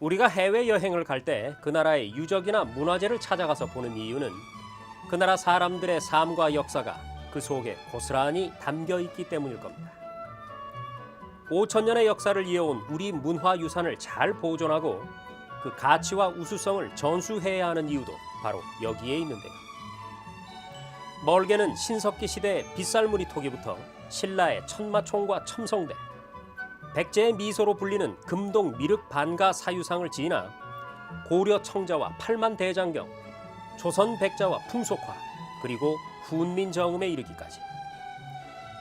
우리가 해외여행을 갈 때 그 나라의 유적이나 문화재를 찾아가서 보는 이유는 그 나라 사람들의 삶과 역사가 그 속에 고스란히 담겨 있기 때문일 겁니다. 5천 년의 역사를 이어온 우리 문화유산을 잘 보존하고 그 가치와 우수성을 전수해야 하는 이유도 바로 여기에 있는데요. 멀게는 신석기 시대의 빗살무늬 토기부터 신라의 천마총과 첨성대, 백제의 미소로 불리는 금동 미륵 반가 사유상을 지나 고려 청자와 팔만대장경, 조선 백자와 풍속화, 그리고 훈민정음에 이르기까지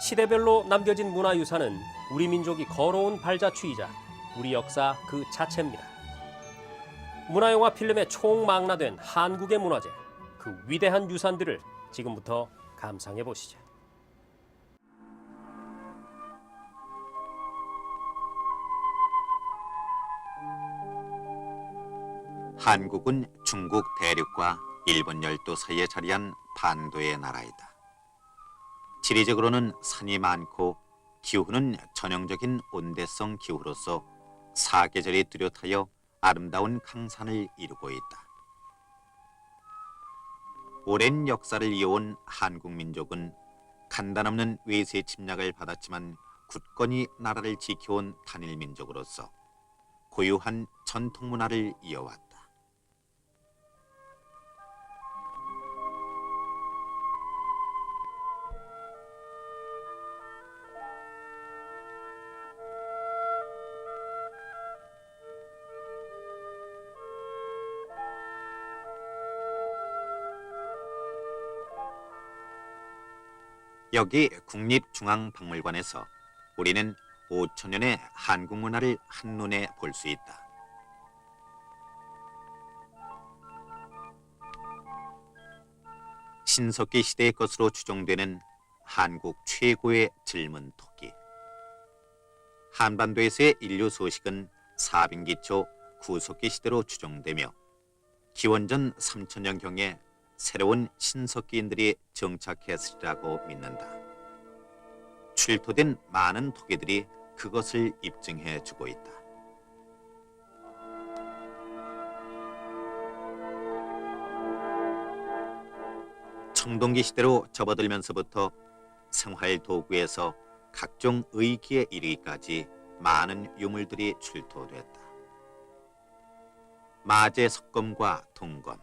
시대별로 남겨진 문화유산은 우리 민족이 걸어온 발자취이자 우리 역사 그 자체입니다. 문화영화 필름에 총망라된 한국의 문화재, 그 위대한 유산들을 지금부터 감상해 보시죠. 한국은 중국 대륙과 일본 열도 사이에 자리한 반도의 나라이다. 지리적으로는 산이 많고 기후는 전형적인 온대성 기후로서 사계절이 뚜렷하여 아름다운 강산을 이루고 있다. 오랜 역사를 이어온 한국 민족은 간단없는 외세 침략을 받았지만 굳건히 나라를 지켜온 단일 민족으로서 고유한 전통 문화를 이어왔다. 여기 국립중앙박물관에서 우리는 5천 년의 한국 문화를 한눈에 볼 수 있다. 신석기 시대의 것으로 추정되는 한국 최고의 질문 토끼. 한반도에서의 인류 소식은 사빙기초 구석기 시대로 추정되며 기원전 3천년경에 새로운 신석기인들이 정착했으리라고 믿는다. 출토된 많은 토기들이 그것을 입증해 주고 있다. 청동기 시대로 접어들면서부터 생활 도구에서 각종 의기에 이르기까지 많은 유물들이 출토됐다. 마제 석검과 동검,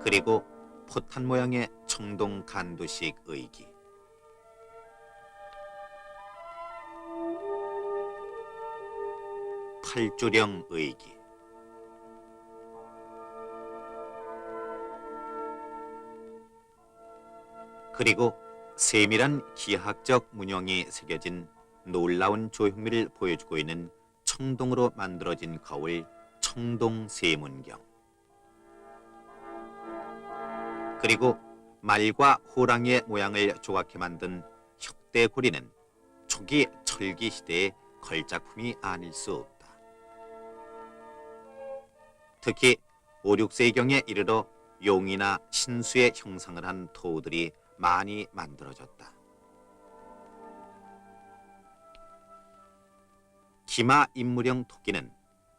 그리고 포탄 모양의 청동 간두식 의기, 팔주령 의기, 그리고 세밀한 기하학적 문형이 새겨진 놀라운 조형미를 보여주고 있는 청동으로 만들어진 거울 청동세문경, 그리고 말과 호랑이의 모양을 조각해 만든 혁대고리는 초기 철기 시대의 걸작품이 아닐 수 없다. 특히 5, 6세기경에 이르러 용이나 신수의 형상을 한 토들이 많이 만들어졌다. 기마 인물형 토끼는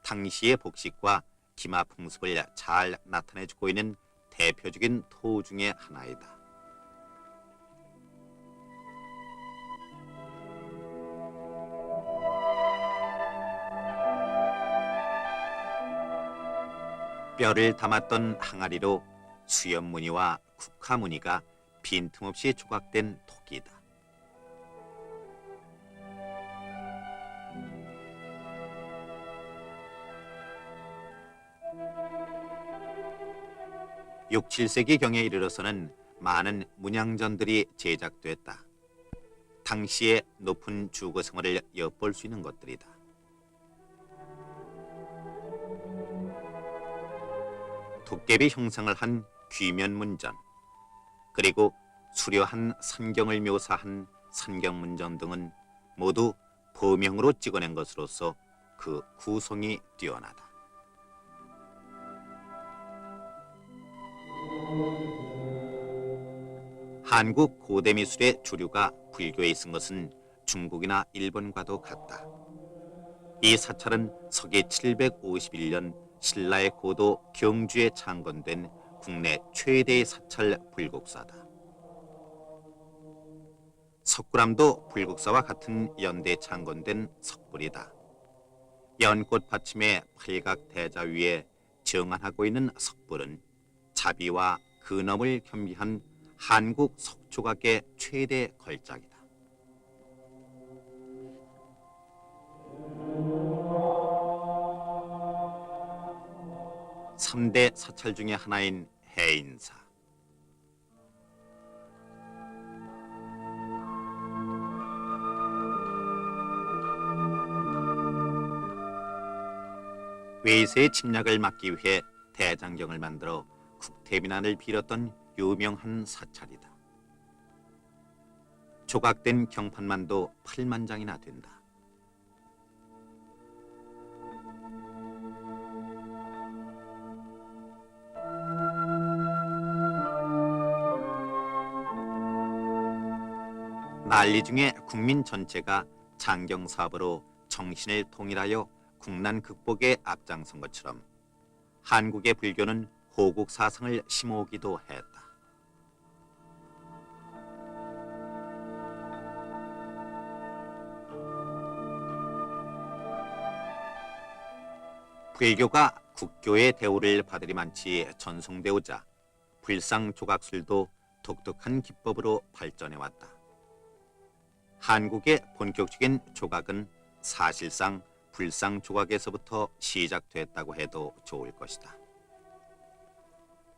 당시의 복식과 기마 풍습을 잘 나타내주고 있는 대표적인 토 중의 하나이다. 뼈를 담았던 항아리로 수염무늬와 국화무늬가 빈틈없이 조각된 토끼다. (6, 7세기경에) 이르러서는 많은 문양전들이 제작됐다. 당시의 높은 주거 생활을 엿볼 수 있는 것들이다. 도깨비 형상을 한 귀면문전, 그리고 수려한 산경을 묘사한 산경문전 등은 모두 범형으로 찍어낸 것으로서 그 구성이 뛰어나다. 한국 고대 미술의 주류가 불교에 있은 것은 중국이나 일본과도 같다. 이 사찰은 서기 751년 신라의 고도 경주에 창건된 국내 최대의 사찰 불국사다. 석굴암도 불국사와 같은 연대 창건된 석불이다. 연꽃 받침의 팔각 대자 위에 정안하고 있는 석불은 자비와 근엄을 겸비한 한국 석조각의 최대 걸작이다. 3대 사찰 중의 하나인 해인사. 외세의 침략을 막기 위해 대장경을 만들어 국태민안을 빌었던 유명한 사찰이다. 조각된 경판만도 8만 장이나 된다. 난리 중에 국민 전체가 장경 사업으로 정신을 통일하여 국난 극복에 앞장선 것처럼 한국의 불교는 호국 사상을 심어오기도 했다. 불교가 국교의 대우를 받으리만치 전송되오자 불상 조각술도 독특한 기법으로 발전해왔다. 한국의 본격적인 조각은 사실상 불상 조각에서부터 시작됐다고 해도 좋을 것이다.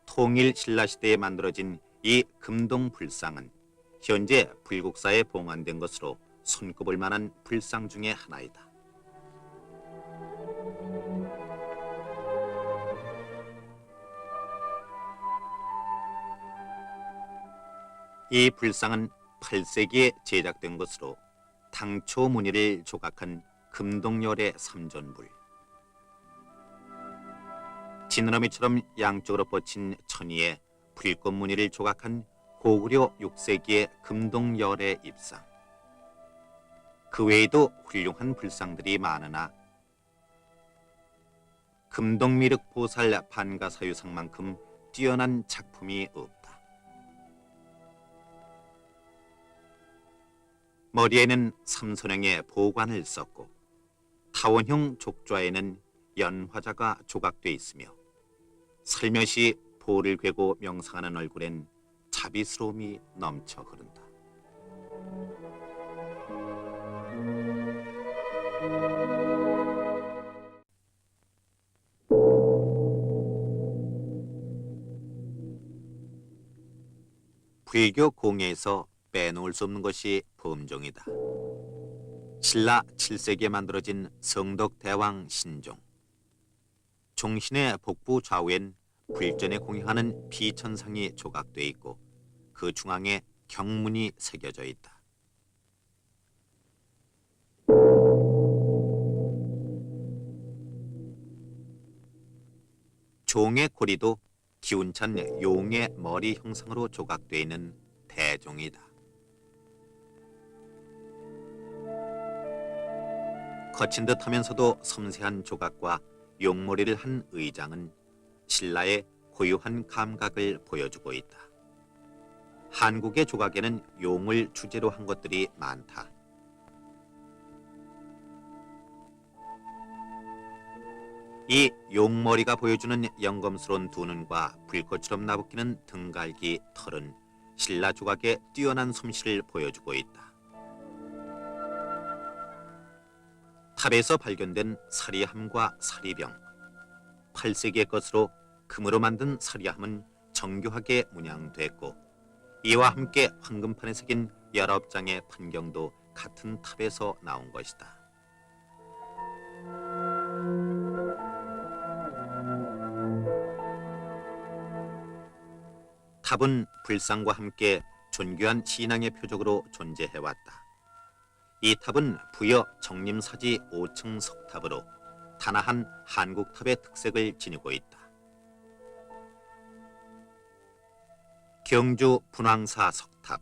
통일 신라 시대에 만들어진 이 금동 불상은 현재 불국사에 봉안된 것으로 손꼽을 만한 불상 중의 하나이다. 이 불상은 8세기에 제작된 것으로 당초 무늬를 조각한 금동열의 삼존불, 지느러미처럼 양쪽으로 뻗친 천이에 불꽃 무늬를 조각한 고구려 6세기의 금동열의 입상, 그 외에도 훌륭한 불상들이 많으나 금동미륵보살 반가사유상만큼 뛰어난 작품이 없다. 머리에는 삼선형의 보관을 썼고 타원형 족좌에는 연화자가 조각돼 있으며 살며시 보를 괴고 명상하는 얼굴엔 자비스러움이 넘쳐 흐른다. 불교 공예에서 빼놓을 수 없는 것이 범종이다. 신라 7세기에 만들어진 성덕대왕 신종. 종신의 복부 좌우엔 불전에 공양하는 비천상이 조각돼 있고 그 중앙에 경문이 새겨져 있다. 종의 고리도 기운찬 용의 머리 형상으로 조각돼 있는 대종이다. 거친 듯하면서도 섬세한 조각과 용머리를 한 의장은 신라의 고유한 감각을 보여주고 있다. 한국의 조각에는 용을 주제로 한 것들이 많다. 이 용머리가 보여주는 영검스러운 두 눈과 불꽃처럼 나부끼는 등갈기, 털은 신라 조각의 뛰어난 솜씨를 보여주고 있다. 탑에서 발견된 사리함과 사리병, 8세기의 것으로 금으로 만든 사리함은 정교하게 문양됐고 이와 함께 황금판에 새긴 19장의 판경도 같은 탑에서 나온 것이다. 탑은 불상과 함께 존귀한 신앙의 표적으로 존재해왔다. 이 탑은 부여 정림사지 5층 석탑으로 단아한 한국탑의 특색을 지니고 있다. 경주 분황사 석탑.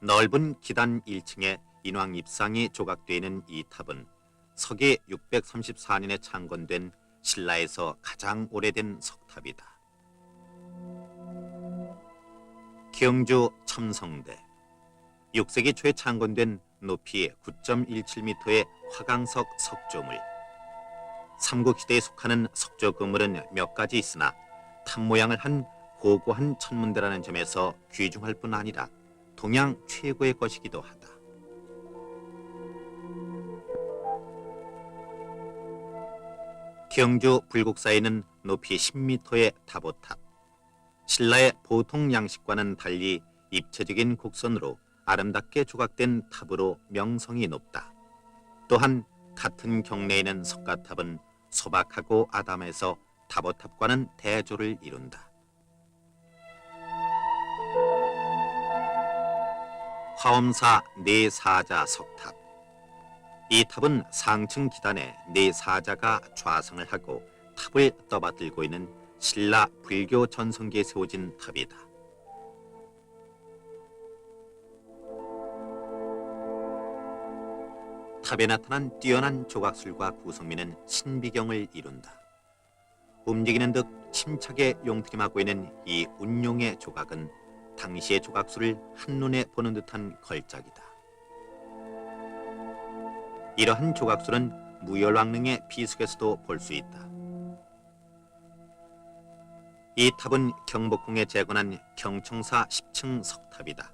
넓은 기단 1층에 인왕 입상이 조각되어 있는 이 탑은 서기 634년에 창건된 신라에서 가장 오래된 석탑이다. 경주 첨성대. 6세기 초에 창건된 높이 9.17m의 화강석 석조물. 삼국시대에 속하는 석조 건물은 몇 가지 있으나 탑 모양을 한 고고한 천문대라는 점에서 귀중할 뿐 아니라 동양 최고의 것이기도 하다. 경주 불국사에는 높이 10m의 다보탑. 신라의 보통 양식과는 달리 입체적인 곡선으로 아름답게 조각된 탑으로 명성이 높다. 또한 같은 경내에 있는 석가탑은 소박하고 아담해서 다보탑과는 대조를 이룬다. 화엄사 내사자 석탑. 이 탑은 상층 기단에 내사자가 좌성을 하고 탑을 떠받들고 있는 신라 불교 전성기에 세워진 탑이다. 탑에 나타난 뛰어난 조각술과 구성미는 신비경을 이룬다. 움직이는 듯 침착에 용트림하고 있는 이 운용의 조각은 당시의 조각술을 한눈에 보는 듯한 걸작이다. 이러한 조각술은 무열왕릉의 비속에서도 볼 수 있다. 이 탑은 경복궁에 재건한 경청사 10층 석탑이다.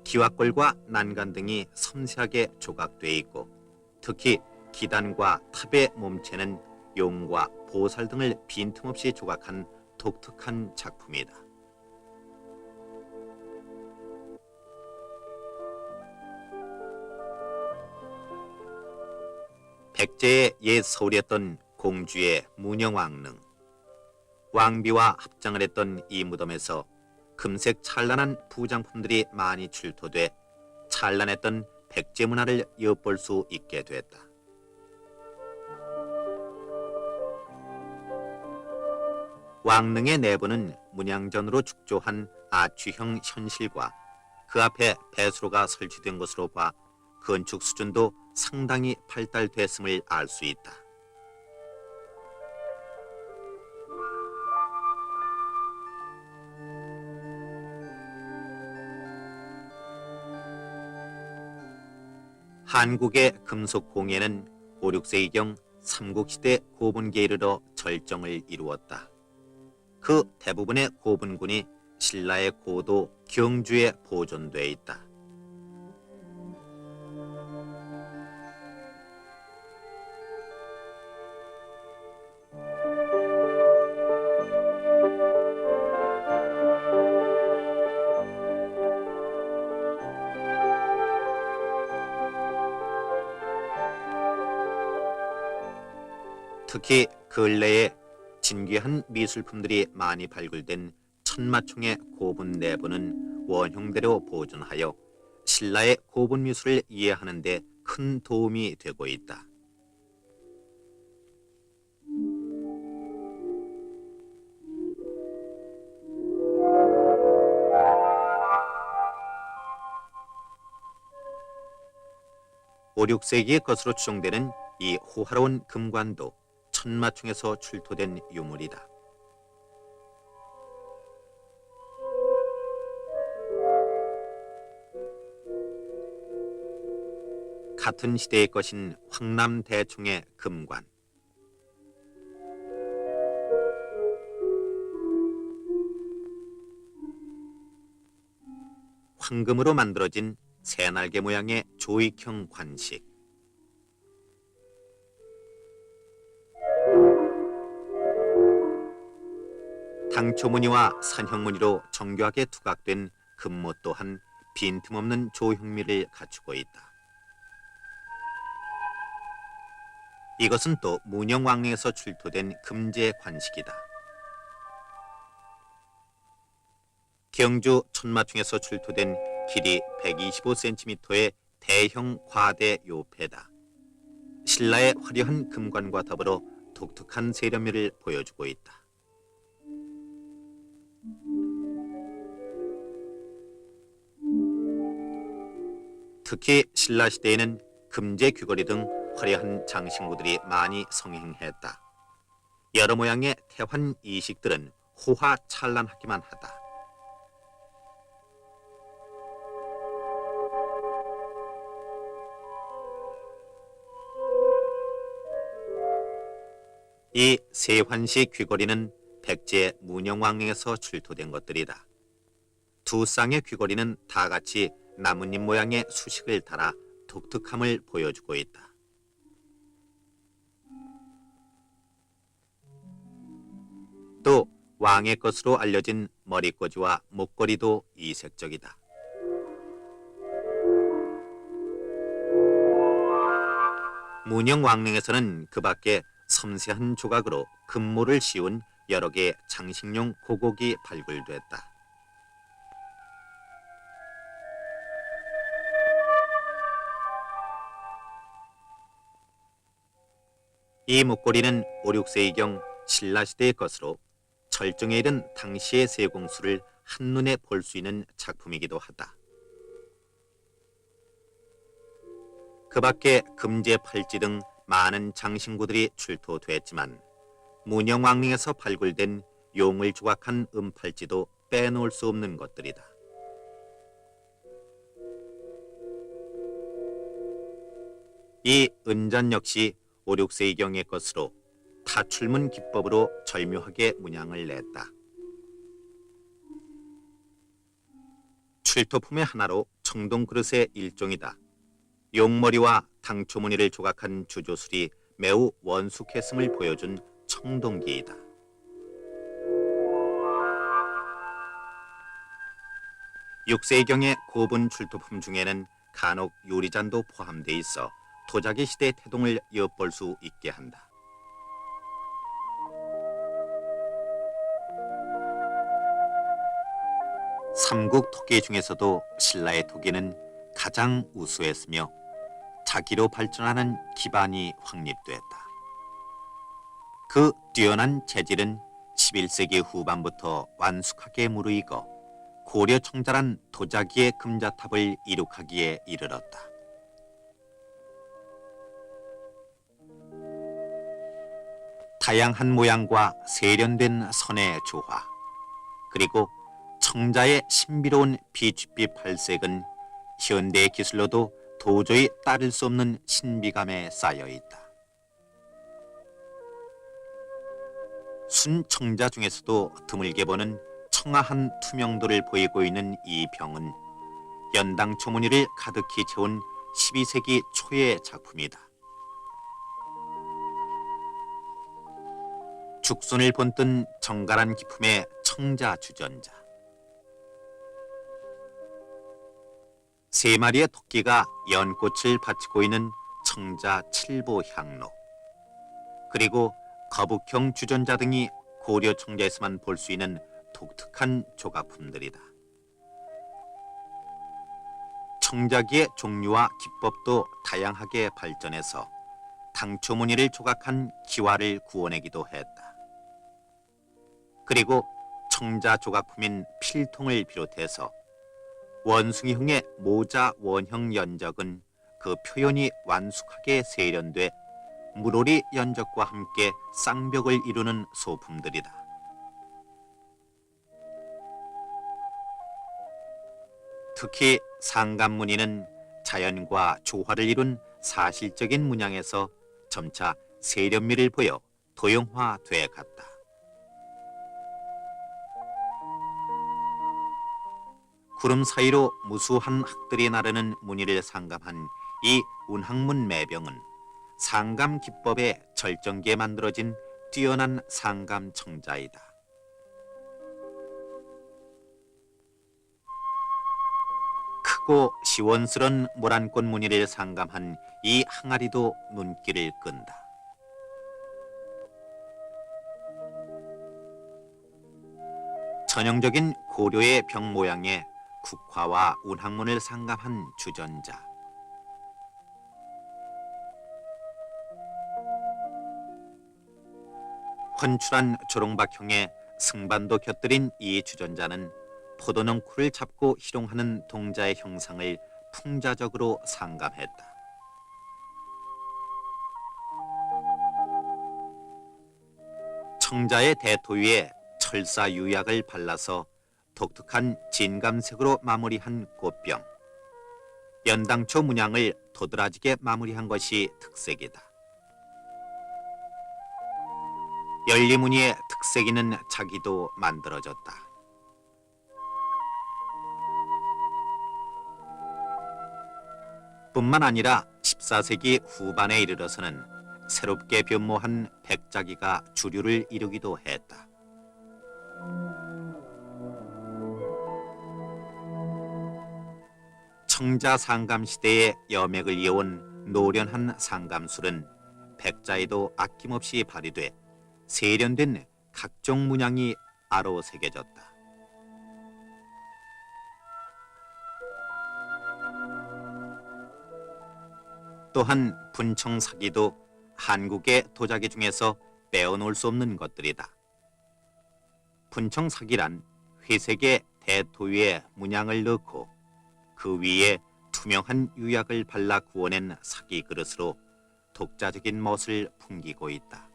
기와골과 난간 등이 섬세하게 조각되어 있고 특히 기단과 탑의 몸체는 용과 보살 등을 빈틈없이 조각한 독특한 작품이다. 백제의 옛 서울이었던 공주의 문영왕릉. 왕비와 합장을 했던 이 무덤에서 금색 찬란한 부장품들이 많이 출토돼 찬란했던 백제 문화를 엿볼 수 있게 됐다. 왕릉의 내부는 문양전으로 축조한 아취형 현실과 그 앞에 배수로가 설치된 것으로 봐 건축 수준도 상당히 발달됐음을 알 수 있다. 한국의 금속공예는 5, 6세기경 삼국시대 고분기에 이르러 절정을 이루었다. 그 대부분의 고분군이 신라의 고도 경주에 보존돼 있다. 특히 근래에 진귀한 미술품들이 많이 발굴된 천마총의 고분 내부는 원형대로 보존하여 신라의 고분 미술을 이해하는 데 큰 도움이 되고 있다. 오, 6세기의 것으로 추정되는 이 호화로운 금관도 천마총에서 출토된 유물이다. 같은 시대의 것인 황남대총의 금관. 황금으로 만들어진 새날개 모양의 조익형 관식. 당초무늬와 산형무늬로 정교하게 투각된 금모 또한 빈틈없는 조형미를 갖추고 있다. 이것은 또 문영왕릉에서 출토된 금제 관식이다. 경주 천마총에서 출토된 길이 125cm의 대형 과대 요패다. 신라의 화려한 금관과 더불어 독특한 세련미를 보여주고 있다. 특히 신라 시대에는 금제 귀걸이 등 화려한 장신구들이 많이 성행했다. 여러 모양의 태환 이식들은 호화찬란하기만 하다. 이 세환식 귀걸이는 백제 문영왕릉에서 출토된 것들이다. 두 쌍의 귀걸이는 다 같이 나뭇잎 모양의 수식을 달아 독특함을 보여주고 있다. 또 왕의 것으로 알려진 머리꽂이와 목걸이도 이색적이다. 문영왕릉에서는 그 밖에 섬세한 조각으로 금모를 씌운 여러 개의 장식용 고곡이 발굴됐다. 이 목걸이는 5, 6세기경 신라시대의 것으로 절정에 이른 당시의 세공수를 한눈에 볼 수 있는 작품이기도 하다. 그 밖에 금제 팔찌 등 많은 장신구들이 출토됐지만 문영왕릉에서 발굴된 용을 조각한 은팔찌도 빼놓을 수 없는 것들이다. 이 은잔 역시 5, 6세기경의 것으로 타출문 기법으로 절묘하게 문양을 냈다. 출토품의 하나로 청동 그릇의 일종이다. 용머리와 당초무늬를 조각한 주조술이 매우 원숙했음을 보여준 청동기이다. (6세기경의) 고분 출토품 중에는 간혹 유리잔도 포함돼 있어 도자기 시대 태동을 엿볼 수 있게 한다. 삼국 토기 중에서도 신라의 토기는 가장 우수했으며 자기로 발전하는 기반이 확립됐다. 그 뛰어난 재질은 11세기 후반부터 완숙하게 무르익어 고려 청자란 도자기의 금자탑을 이룩하기에 이르렀다. 다양한 모양과 세련된 선의 조화, 그리고 청자의 신비로운 비취빛 발색은 현대의 기술로도 도저히 따를 수 없는 신비감에 쌓여 있다. 순청자 중에서도 드물게 보는 청아한 투명도를 보이고 있는 이 병은 연당 초무늬를 가득히 채운 12세기 초의 작품이다. 죽순을 본뜬 정갈한 기품의 청자 주전자. 세 마리의 토끼가 연꽃을 바치고 있는 청자 칠보 향로, 그리고 거북형 주전자 등이 고려 청자에서만 볼 수 있는 독특한 조각품들이다. 청자기의 종류와 기법도 다양하게 발전해서 당초무늬를 조각한 기와를 구워내기도 했다. 그리고 청자 조각품인 필통을 비롯해서 원숭이형의 모자 원형 연적은 그 표현이 완숙하게 세련돼 물오리 연적과 함께 쌍벽을 이루는 소품들이다. 특히 상감무늬는 자연과 조화를 이룬 사실적인 문양에서 점차 세련미를 보여 도형화돼 갔다. 구름 사이로 무수한 학들이 나르는 무늬를 상감한 이 운항문 매병은 상감 기법의 절정기에 만들어진 뛰어난 상감 청자이다. 크고 시원스런 모란꽃 무늬를 상감한 이 항아리도 눈길을 끈다. 전형적인 고려의 병 모양의 국화와 운항문을 상감한 주전자. 훤출한 조롱박형의 승반도 곁들인 이 주전자는 포도농쿨을 잡고 희롱하는 동자의 형상을 풍자적으로 상감했다. 청자의 대토 위에 철사 유약을 발라서 독특한 진감색으로 마무리한 꽃병. 연당초 문양을 도드라지게 마무리한 것이 특색이다. 열리무늬의 특색 있는 자기도 만들어졌다. 뿐만 아니라 14세기 후반에 이르러서는 새롭게 변모한 백자기가 주류를 이루기도 했다. 청자 상감 시대의 여맥을 이어온 노련한 상감술은 백자에도 아낌없이 발휘돼 세련된 각종 문양이 아로 새겨졌다. 또한 분청사기도 한국의 도자기 중에서 빼어놓을 수 없는 것들이다. 분청사기란 회색의 대토 위에 문양을 넣고 그 위에 투명한 유약을 발라 구워낸 사기 그릇으로 독자적인 멋을 풍기고 있다.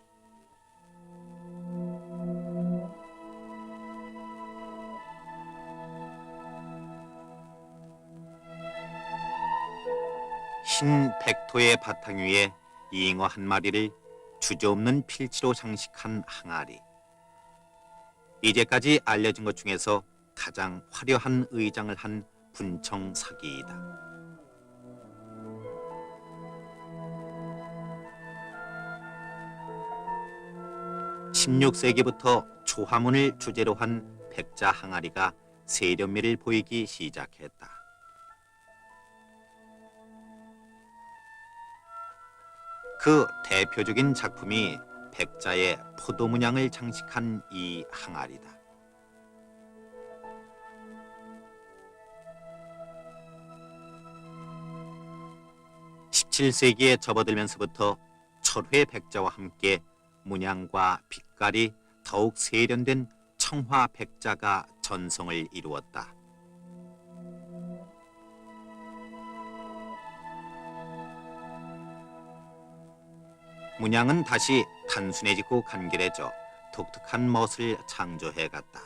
흰 백토의 바탕 위에 잉어 한 마리를 주저없는 필치로 장식한 항아리. 이제까지 알려진 것 중에서 가장 화려한 의장을 한 분청사기이다. (16세기부터) 초화문을 주제로 한 백자 항아리가 세련미를 보이기 시작했다. 그 대표적인 작품이 백자의 포도 문양을 장식한 이 항아리다. (17세기에) 접어들면서부터 철회 백자와 함께 문양과 빛깔이 더욱 세련된 청화 백자가 전성을 이루었다. 문양은 다시 단순해지고 간결해져 독특한 멋을 창조해갔다.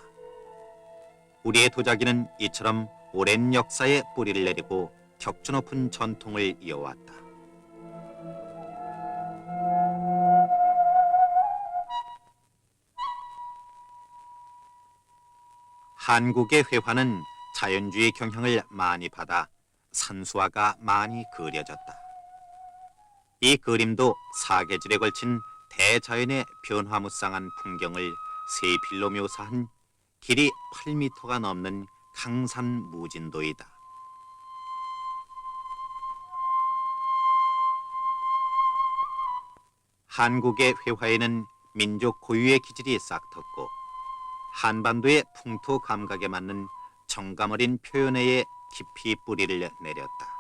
우리의 도자기는 이처럼 오랜 역사에 뿌리를 내리고 격조 높은 전통을 이어왔다. 한국의 회화는 자연주의 경향을 많이 받아 산수화가 많이 그려졌다. 이 그림도 사계절에 걸친 대자연의 변화무쌍한 풍경을 세필로 묘사한 길이 8m가 넘는 강산 무진도이다. 한국의 회화에는 민족 고유의 기질이 싹텄고 한반도의 풍토 감각에 맞는 정감 어린 표현에 깊이 뿌리를 내렸다.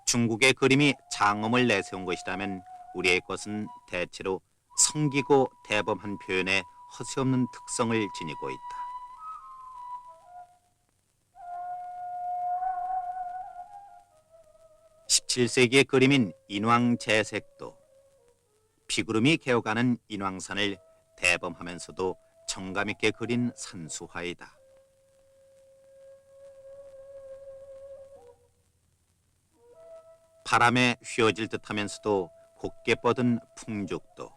중국의 그림이 장엄을 내세운 것이라면 우리의 것은 대체로 성기고 대범한 표현에 허세 없는 특성을 지니고 있다. (17세기의) 그림인 인왕제색도 비구름이 개어가는 인왕산을 대범하면서도 정감 있게 그린 산수화이다. 바람에 휘어질 듯하면서도 곱게 뻗은 풍죽도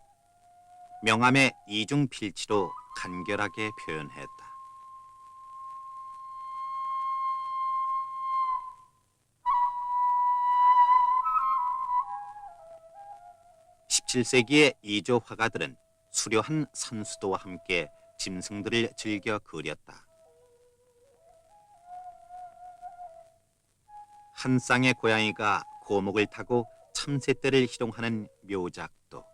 명암의 이중 필치로 간결하게 표현했다. (17세기의) 이조 화가들은 수려한 산수도와 함께 짐승들을 즐겨 그렸다. 한 쌍의 고양이가 고목을 타고 참새떼를 희롱하는 묘작도,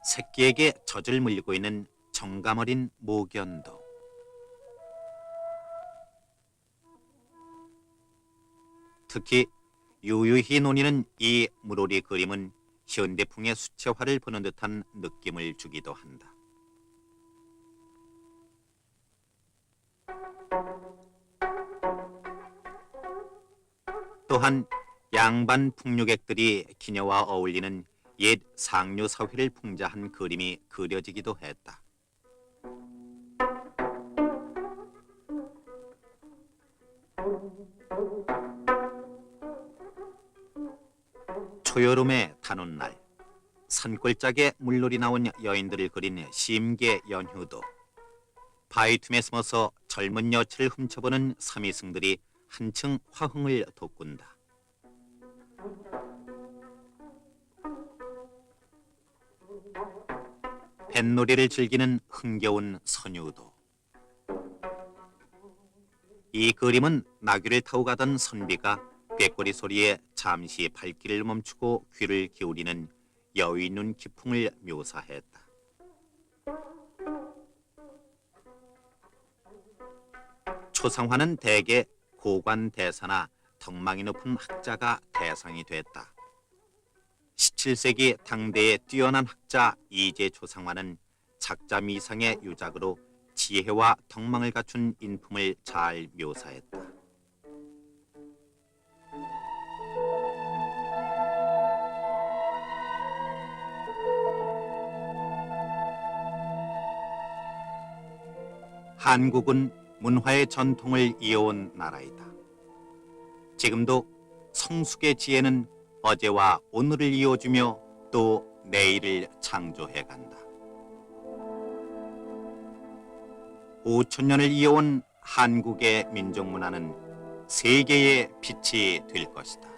새끼에게 젖을 물리고 있는 정감 어린 모견도, 특히 유유히 논이는 이 물오리 그림은 현대풍의 수채화를 보는 듯한 느낌을 주기도 한다. 또한 양반 풍류객들이 기녀와 어울리는 옛 상류 사회를 풍자한 그림이 그려지기도 했다. 초여름의 단오날, 산골짜기에 물놀이 나온 여인들을 그린 심계 연휴도 바위 틈에 숨어서 젊은 여치를 훔쳐보는 삼이승들이 한층 화흥을 돋군다. 뱃놀이를 즐기는 흥겨운 선유도. 이 그림은 나귀를 타고 가던 선비가 꾀꼬리 소리에 잠시 발길을 멈추고 귀를 기울이는 여의 눈 기풍을 묘사했다. 초상화는 대개 고관 대사나 덕망이 높은 학자가 대상이 됐다. 17세기 당대의 뛰어난 학자 이재 초상화는 작자 미상의 유작으로 지혜와 덕망을 갖춘 인품을 잘 묘사했다. 한국은 문화의 전통을 이어온 나라이다. 지금도 성숙의 지혜는 어제와 오늘을 이어주며 또 내일을 창조해간다. 5,000년을 이어온 한국의 민족문화는 세계의 빛이 될 것이다.